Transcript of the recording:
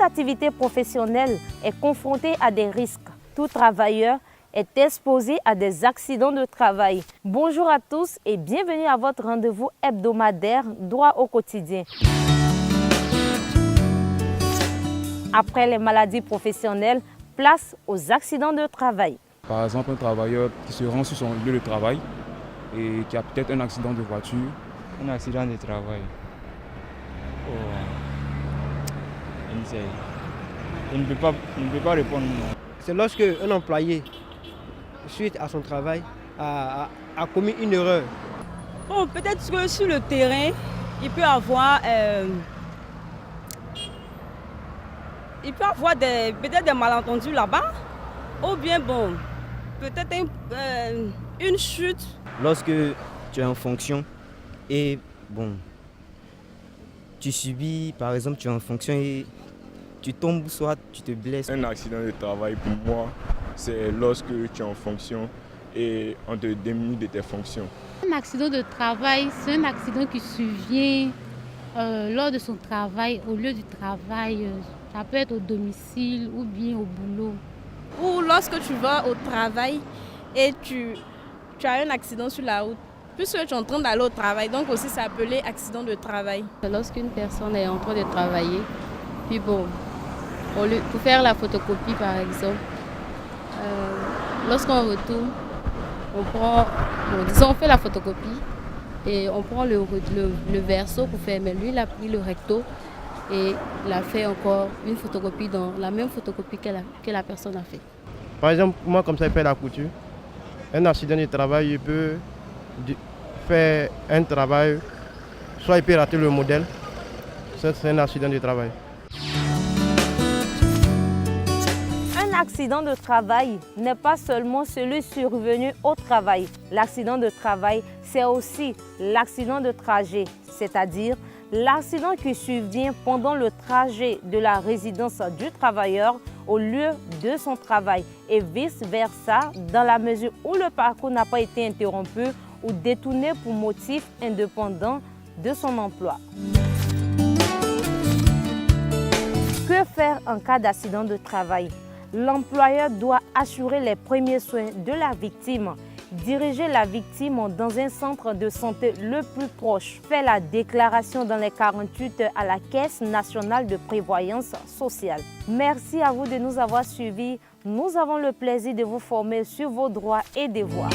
activité professionnelle est confrontée à des risques. Tout travailleur est exposé à des accidents de travail. Bonjour à tous et bienvenue à votre rendez-vous hebdomadaire Droit au quotidien. Après les maladies professionnelles, place aux accidents de travail. Par exemple, un travailleur qui se rend sur son lieu de travail et qui a peut-être un accident de voiture. Un accident de travail. Il ne peut pas répondre non. C'est lorsque un employé, suite à son travail, a commis une erreur. Bon, peut-être que sur le terrain, il peut avoir peut-être des malentendus là-bas, ou bien bon, peut-être une chute. Lorsque tu es en fonction et bon, tu subis, par exemple, tu es en fonction et tu tombes, soit tu te blesses. Un accident de travail pour moi, c'est lorsque tu es en fonction et on te diminue de tes fonctions. Un accident de travail, c'est un accident qui survient lors de son travail, au lieu du travail. Ça peut être au domicile ou bien au boulot. Ou lorsque tu vas au travail et tu as un accident sur la route, puisque tu es en train d'aller au travail, donc aussi c'est appelé accident de travail. Lorsqu'une personne est en train de travailler, puis bon, pour faire la photocopie par exemple, lorsqu'on retourne, on fait la photocopie et on prend le verso pour faire, mais lui il a pris le recto et il a fait encore une photocopie dans la même photocopie que la personne a fait. Par exemple, moi comme ça, il fait la couture. Un accident de travail, il peut faire un travail, soit il peut rater le modèle. Ça, c'est un accident de travail. Un accident de travail n'est pas seulement celui survenu au travail. L'accident de travail, c'est aussi l'accident de trajet, c'est-à-dire l'accident qui survient pendant le trajet de la résidence du travailleur au lieu de son travail et vice-versa dans la mesure où le parcours n'a pas été interrompu ou détourné pour motif indépendant de son emploi. Que faire en cas d'accident de travail? L'employeur doit assurer les premiers soins de la victime, diriger la victime dans un centre de santé le plus proche, faire la déclaration dans les 48 heures à la Caisse nationale de prévoyance sociale. Merci à vous de nous avoir suivis. Nous avons le plaisir de vous former sur vos droits et devoirs.